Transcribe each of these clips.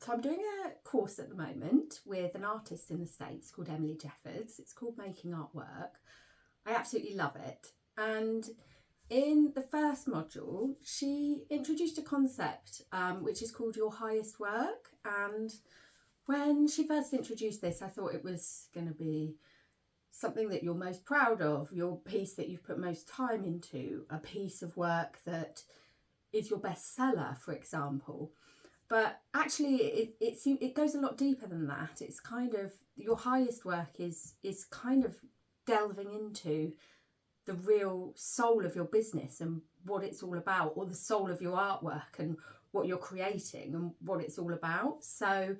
So I'm doing a course at the moment with an artist in the States called Emily Jeffords. It's called Making Artwork. I absolutely love it. And in the first module, she introduced a concept which is called your highest work. And when she first introduced this, I thought it was going to be something that you're most proud of, your piece that you've put most time into, a piece of work that is your bestseller, for example. But actually, it goes a lot deeper than that. It's kind of, your highest work is kind of delving into the real soul of your business and what it's all about, or the soul of your artwork and what you're creating and what it's all about. So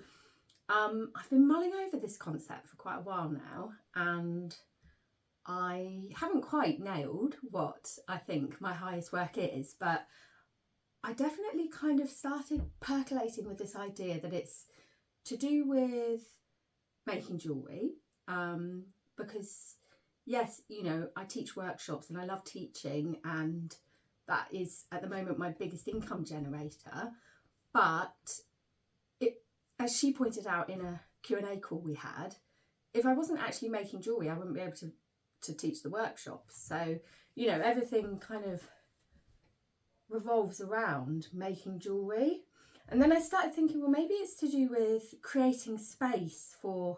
I've been mulling over this concept for quite a while now, and I haven't quite nailed what I think my highest work is, but I definitely kind of started percolating with this idea that it's to do with making jewellery, because yes, you know, I teach workshops and I love teaching, and that is at the moment my biggest income generator. But as she pointed out in a Q&A call we had, if I wasn't actually making jewellery, I wouldn't be able to teach the workshops. So, you know, everything kind of revolves around making jewellery. And then I started thinking, well, maybe it's to do with creating space for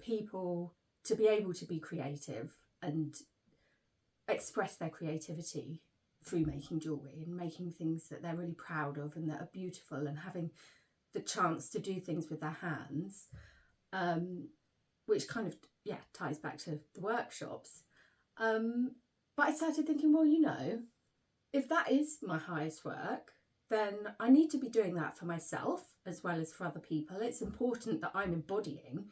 people to be able to be creative and express their creativity through making jewellery and making things that they're really proud of and that are beautiful, and having the chance to do things with their hands, which kind of, yeah, ties back to the workshops. But I started thinking, well, you know, if that is my highest work, then I need to be doing that for myself as well as for other people. It's important that I'm embodying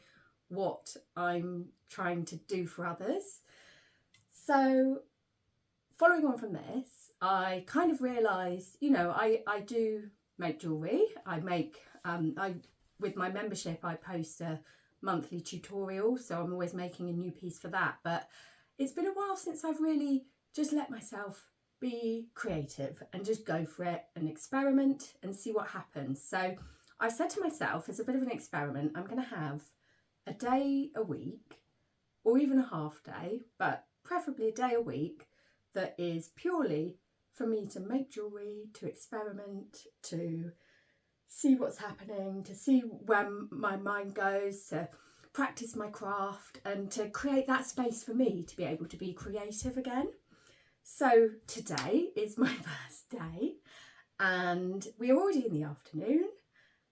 what I'm trying to do for others. So following on from this, I kind of realised, you know, I do make jewellery. I make, with my membership, I post a monthly tutorial, so I'm always making a new piece for that. But it's been a while since I've really just let myself be creative and just go for it and experiment and see what happens. So I said to myself, as a bit of an experiment, I'm going to have a day a week, or even a half day, but preferably a day a week, that is purely for me to make jewellery, to experiment, to see what's happening, to see where my mind goes, to practice my craft, and to create that space for me to be able to be creative again. So today is my first day, and we're already in the afternoon,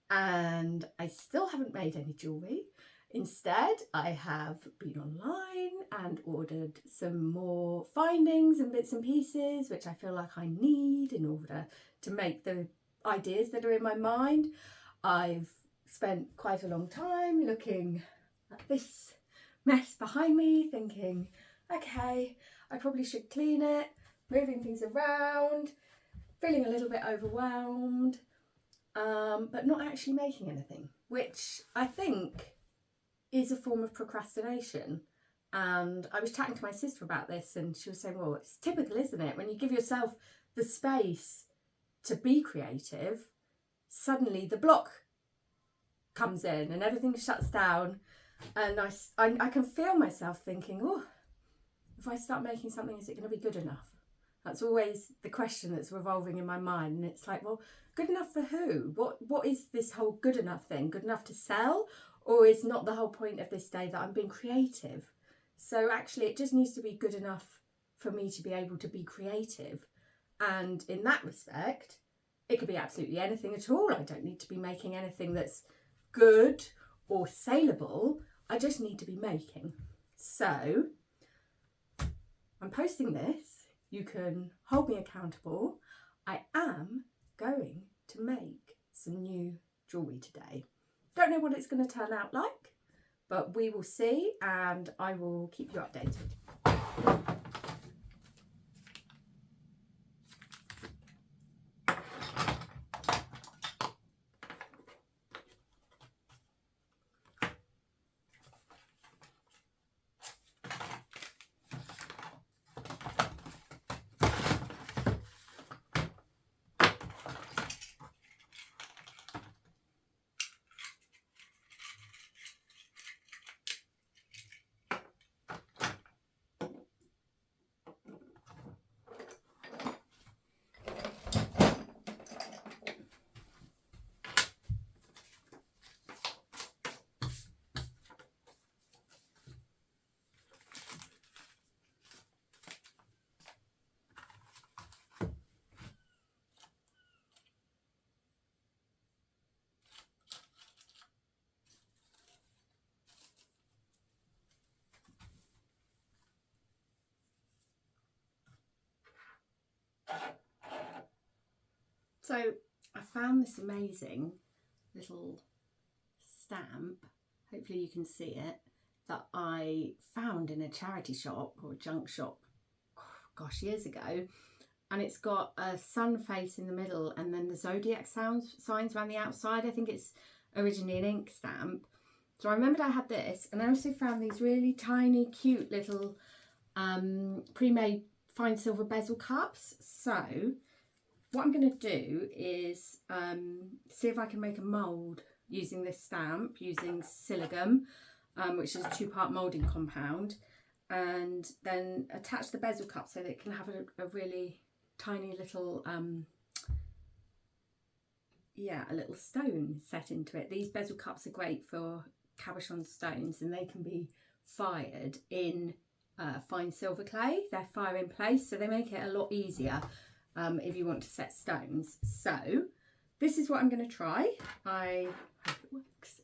and I still haven't made any jewellery. Instead, I have been online and ordered some more findings and bits and pieces, which I feel like I need in order to make the ideas that are in my mind. I've spent quite a long time looking at this mess behind me, thinking, okay, I probably should clean it, moving things around, feeling a little bit overwhelmed, but not actually making anything, which I think is a form of procrastination. And I was chatting to my sister about this, and she was saying, well, it's typical, isn't it? When you give yourself the space to be creative, suddenly the block comes in and everything shuts down, and I can feel myself thinking, oh, if I start making something, is it going to be good enough? That's always the question that's revolving in my mind. And it's like, well, good enough for who? What is this whole good enough thing? Good enough to sell? Or is not the whole point of this day that I'm being creative? So actually it just needs to be good enough for me to be able to be creative. And in that respect, it could be absolutely anything at all. I don't need to be making anything that's good or saleable. I just need to be making. So I'm posting this. You can hold me accountable. I am going to make some new jewellery today. Don't know what it's going to turn out like, but we will see, and I will keep you updated. So I found this amazing little stamp, hopefully you can see it, that I found in a charity shop or a junk shop, gosh, years ago. And it's got a sun face in the middle and then the zodiac signs around the outside. I think it's originally an ink stamp. So I remembered I had this, and I also found these really tiny, cute little pre-made fine silver bezel cups. So what I'm going to do is see if I can make a mould using this stamp, using Siligum, which is a 2-part moulding compound, and then attach the bezel cup so that it can have a really tiny little, a little stone set into it. These bezel cups are great for cabochon stones, and they can be fired in fine silver clay. They're fire in place, so they make it a lot easier if you want to set stones. So this is what I'm going to try. I hope it works.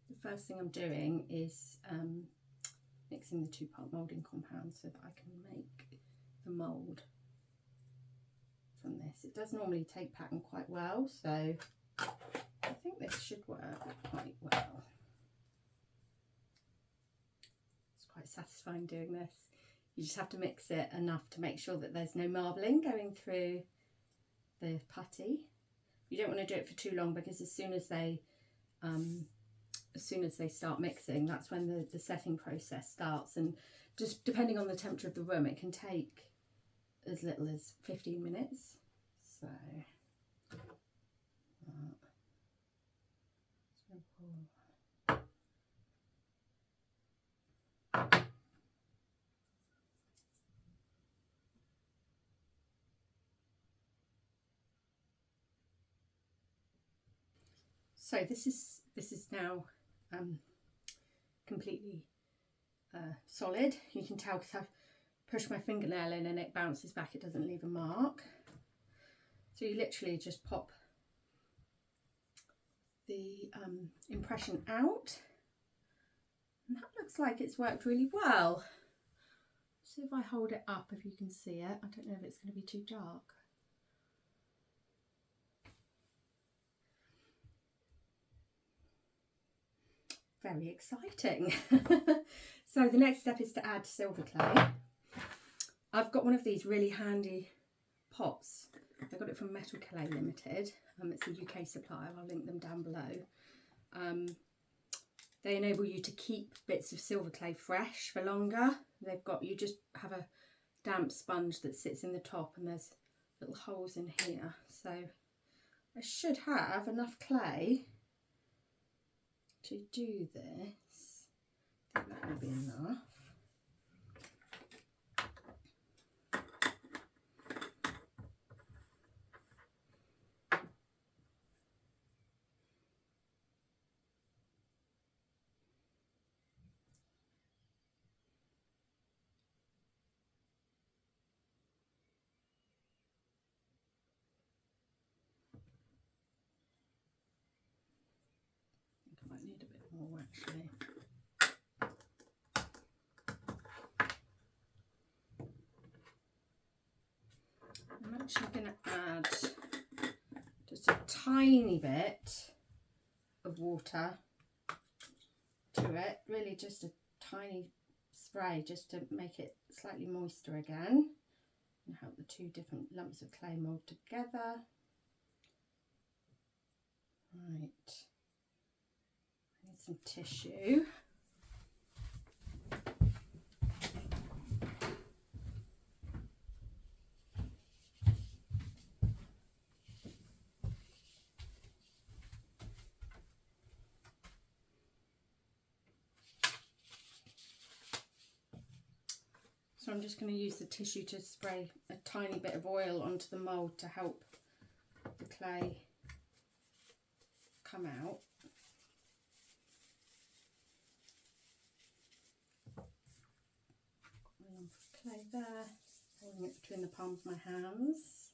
The first thing I'm doing is mixing the 2-part moulding compound so that I can make the mould from this. It does normally take pattern quite well, so I think this should work quite well. It's quite satisfying doing this. You just have to mix it enough to make sure that there's no marbling going through the putty. You don't want to do it for too long, because as soon as they start mixing, that's when the setting process starts, and just depending on the temperature of the room, it can take as little as 15 minutes. So so this is now completely solid. You can tell because I've pushed my fingernail in and it bounces back, it doesn't leave a mark. So you literally just pop the impression out, and that looks like it's worked really well. See if I hold it up, if you can see it. I don't know if it's going to be too dark. Very exciting. So the next step is to add silver clay. I've got one of these really handy pots. I got it from Metal Clay Limited. It's a UK supplier. I'll link them down below. They enable you to keep bits of silver clay fresh for longer. You just have a damp sponge that sits in the top, and there's little holes in here. So I should have enough clay to do this. I think that will be enough. I might need a bit more actually. I'm actually going to add just a tiny bit of water to it, really just a tiny spray, just to make it slightly moister again and help the two different lumps of clay mould together. Right, I need some tissue. So I'm just going to use the tissue to spray a tiny bit of oil onto the mould to help the clay come out. A lump of clay there, holding it between the palms of my hands.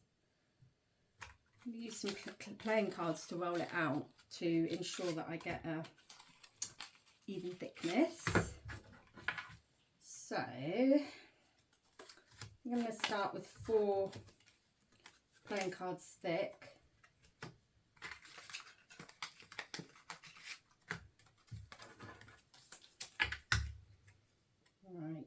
use some playing cards to roll it out to ensure that I get a even thickness. So I'm going to start with 4 playing cards thick. Right.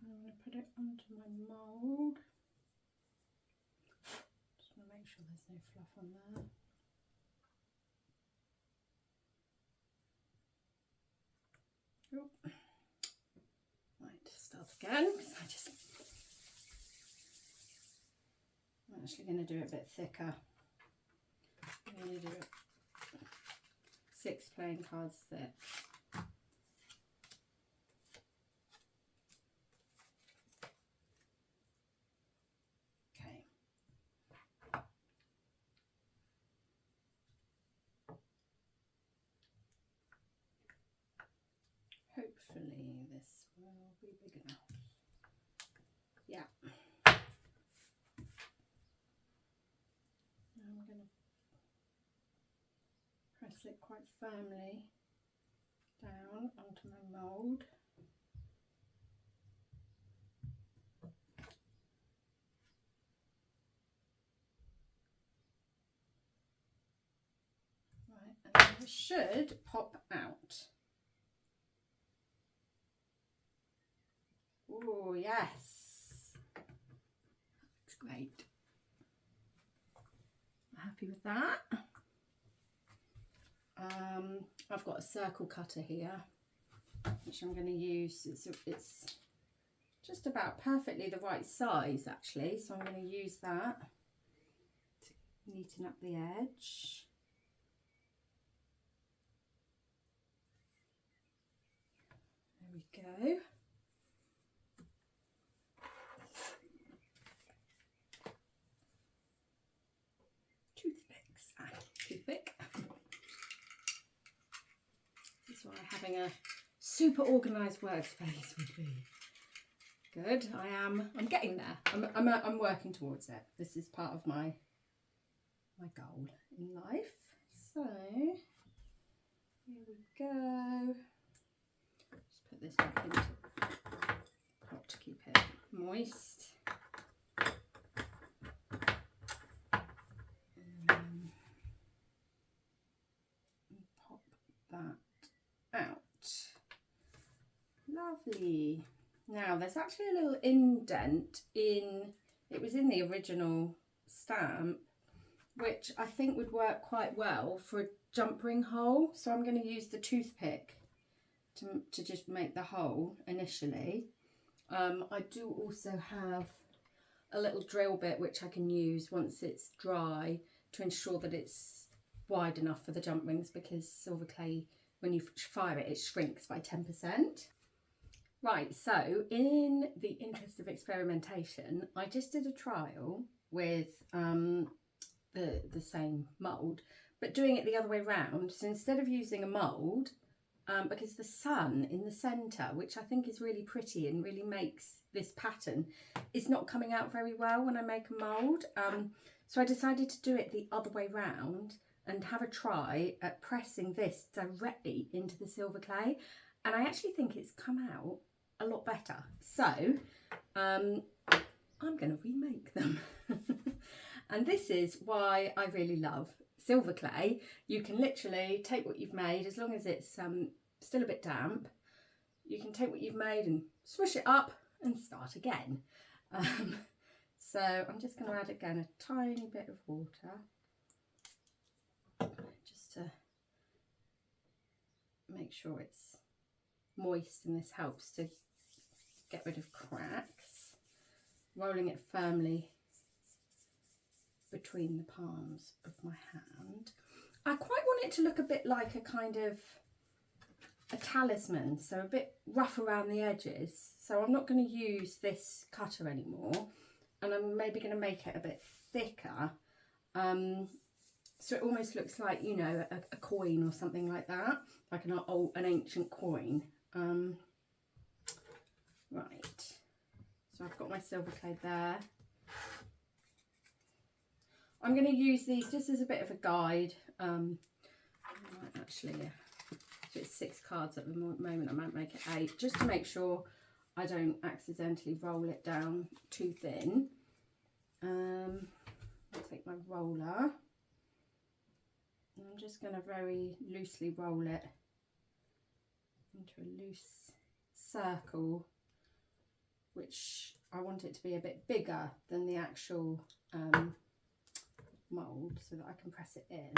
I'm going to put it onto my mould. Just want to make sure there's no fluff on there. Oh. Right, start again. I'm actually going to do it a bit thicker. I'm going to do it 6 playing cards thick. Okay. Hopefully this will be big enough. Yeah. Now I'm going to press it quite firmly down onto my mould. Right, and then it should pop out. Oh yes, looks great. I'm happy with that. I've got a circle cutter here, which I'm going to use. It's just about perfectly the right size actually, so I'm going to use that to neaten up the edge. There we go. Toothpicks. Toothpick. This is why having a super organised workspace would be good. I'm getting there. I'm working towards it. This is part of my goal in life. So here we go. Just put this back into the pot to keep it moist. And pop that out. Lovely. Now there's actually a little indent it was in the original stamp, which I think would work quite well for a jump ring hole. So I'm going to use the toothpick to just make the hole initially. I do also have a little drill bit which I can use once it's dry to ensure that it's wide enough for the jump rings, because silver clay, when you fire it, it shrinks by 10%. Right, so in the interest of experimentation, I just did a trial with the same mould, but doing it the other way round. So instead of using a mould, because the sun in the centre, which I think is really pretty and really makes this pattern, is not coming out very well when I make a mould. So I decided to do it the other way round and have a try at pressing this directly into the silver clay. And I actually think it's come out a lot better. So I'm going to remake them. And this is why I really love silver clay. You can literally take what you've made, as long as it's still a bit damp, you can take what you've made and swish it up and start again. So I'm just going to add again a tiny bit of water, just to make sure it's moist, and this helps to get rid of cracks. Rolling it firmly between the palms of my hand. I quite want it to look a bit like a kind of a talisman, so a bit rough around the edges. so I'm not going to use this cutter anymore, and I'm maybe going to make it a bit thicker, so it almost looks like, you know, a coin or something like that, like an ancient coin. Right, so I've got my silver clay there. I'm going to use these just as a bit of a guide. Actually, so it's 6 cards at the moment. I might make it 8, just to make sure I don't accidentally roll it down too thin. I'll take my roller. And I'm just going to very loosely roll it into a loose circle, which I want it to be a bit bigger than the actual mould, so that I can press it in.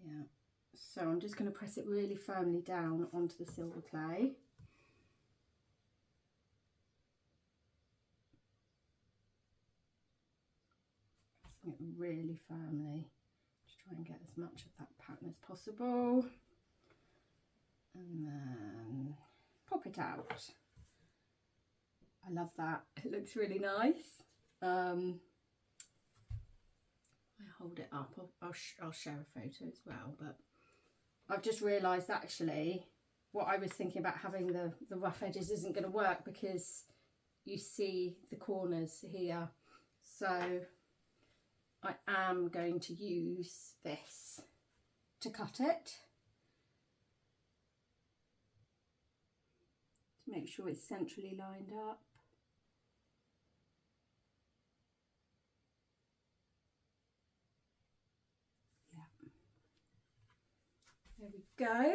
Yeah, so I'm just going to press it really firmly down onto the silver clay. Pressing it really firmly to try and get as much of that pattern as possible. And then pop it out. I love that. It looks really nice. I hold it up. I'll share a photo as well. But I've just realised actually what I was thinking about having the rough edges isn't going to work, because you see the corners here. So I am going to use this to cut it, to make sure it's centrally lined up. There we go.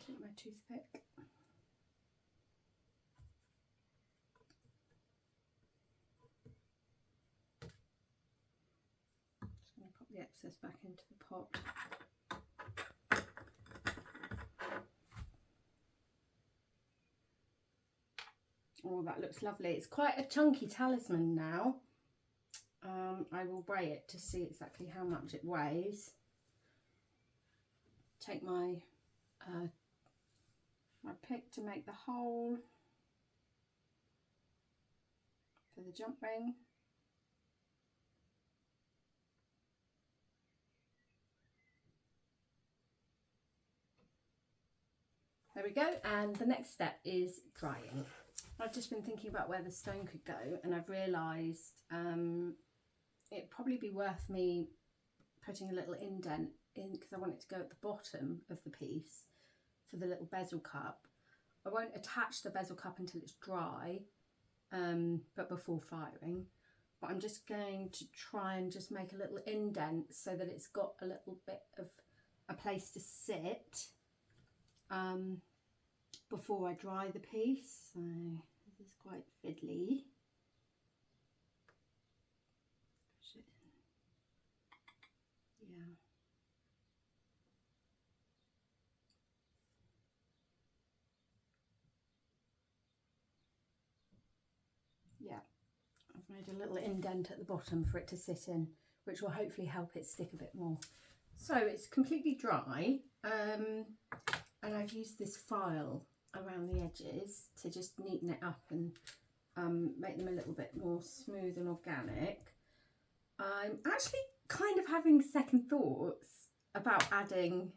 Take my toothpick. Just going to pop the excess back into the pot. Oh, that looks lovely. It's quite a chunky talisman now. I will weigh it to see exactly how much it weighs. Take my my pick to make the hole for the jump ring. There we go, and the next step is drying. I've just been thinking about where the stone could go, and I've realised it'd probably be worth me putting a little indent in, because I want it to go at the bottom of the piece for the little bezel cup. I won't attach the bezel cup until it's dry, but before firing. But I'm just going to try and just make a little indent so that it's got a little bit of a place to sit before I dry the piece. So this is quite fiddly. Push it in. Yeah. Yeah, I've made a little indent at the bottom for it to sit in, which will hopefully help it stick a bit more. So it's completely dry, and I've used this file around the edges to just neaten it up and make them a little bit more smooth and organic. I'm actually kind of having second thoughts about adding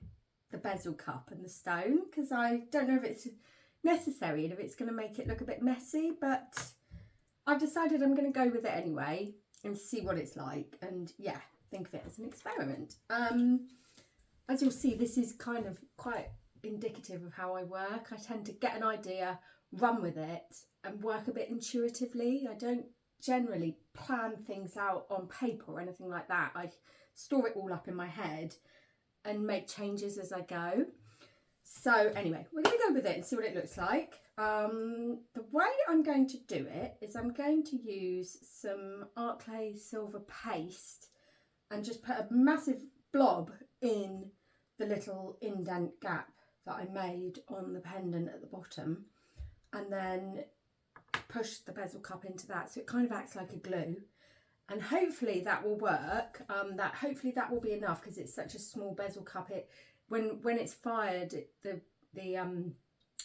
the bezel cup and the stone, because I don't know if it's necessary and if it's going to make it look a bit messy, but I've decided I'm going to go with it anyway and see what it's like, and yeah, think of it as an experiment. As you'll see, this is kind of quite indicative of how I work. I tend to get an idea, run with it, and work a bit intuitively. I don't generally plan things out on paper or anything like that. I store it all up in my head and make changes as I go. So anyway, we're going to go with it and see what it looks like. The way I'm going to do it is I'm going to use some art clay silver paste and just put a massive blob in the little indent gap that I made on the pendant at the bottom, and then push the bezel cup into that, so it kind of acts like a glue, and hopefully that will work. Hopefully that will be enough, because it's such a small bezel cup. when it's fired, the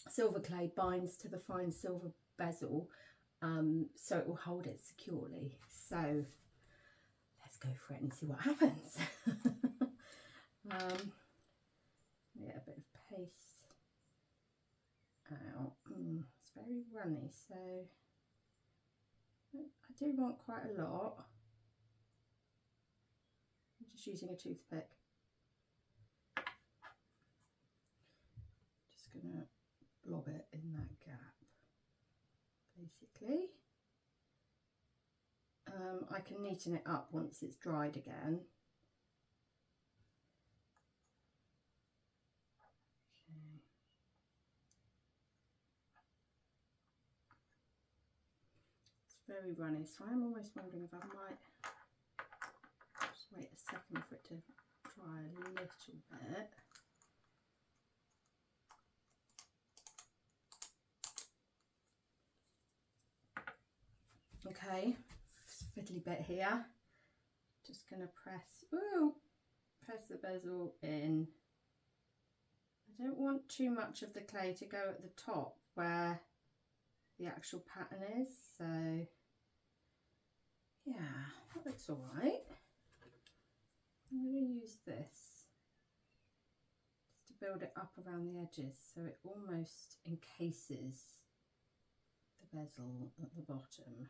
silver clay binds to the fine silver bezel, so it will hold it securely. So let's go for it and see what happens. Yeah, a bit of paste out. It's very runny, so I do want quite a lot. I'm just using a toothpick. Just gonna blob it in that gap, basically. I can neaten it up once it's dried again. Okay. It's very runny, so I'm almost wondering if I might just wait a second for it to dry a little bit. Okay, fiddly bit here. Just gonna press the bezel in. I don't want too much of the clay to go at the top where the actual pattern is, so yeah, that looks all right. I'm going to use this just to build it up around the edges so it almost encases the bezel at the bottom.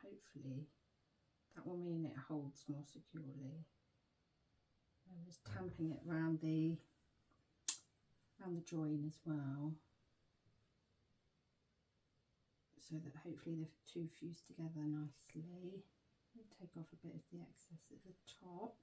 Hopefully that will mean it holds more securely. I'm just tamping it around the join as well, so that hopefully the two fuse together nicely. I'll take off a bit of the excess at the top.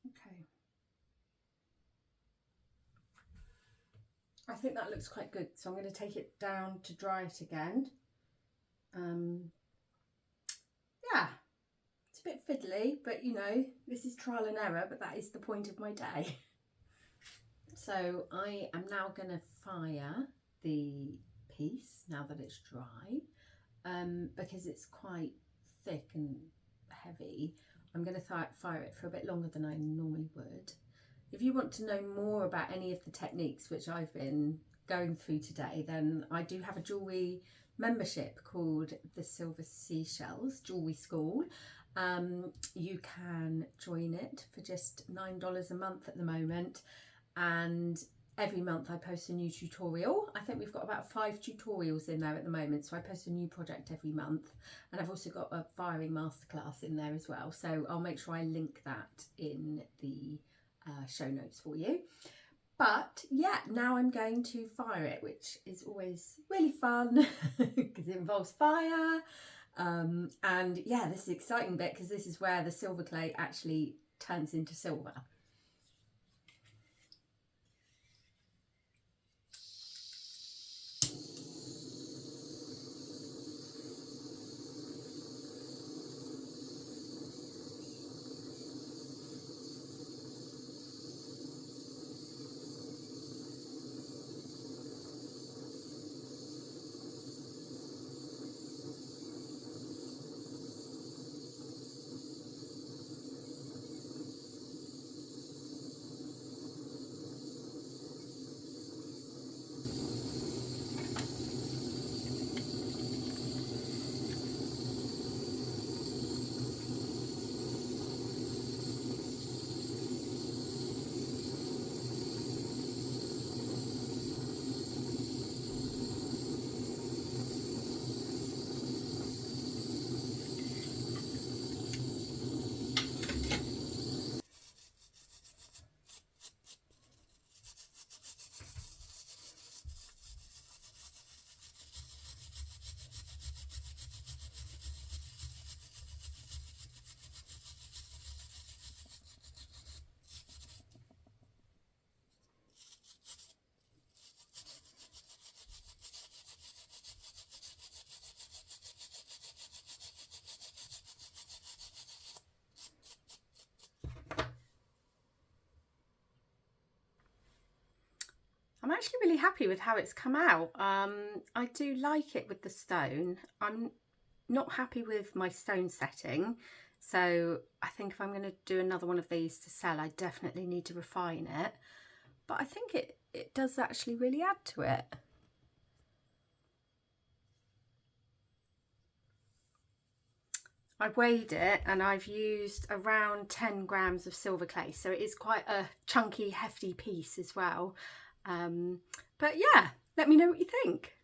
Okay. I think that looks quite good, so I'm going to take it down to dry it again. Yeah, it's a bit fiddly, but you know, this is trial and error, but that is the point of my day. So I am now going to fire the piece now that it's dry, because it's quite thick and heavy. I'm going to fire it for a bit longer than I normally would. If you want to know more about any of the techniques which I've been going through today, then I do have a jewellery membership called the Silver Seashells Jewellery School. You can join it for just $9 a month at the moment, and every month I post a new tutorial. I think we've got about 5 tutorials in there at the moment, so I post a new project every month, and I've also got a firing masterclass in there as well, so I'll make sure I link that in the show notes for you. But yeah, now I'm going to fire it, which is always really fun because it involves fire, and yeah, this is the exciting bit because this is where the silver clay actually turns into silver. actually really happy with how it's come out. I do like it with the stone. I'm not happy with my stone setting, so I think if I'm going to do another one of these to sell, I definitely need to refine it. But I think it does actually really add to it. I weighed it and I've used around 10 grams of silver clay, so it is quite a chunky, hefty piece as well. But yeah, let me know what you think.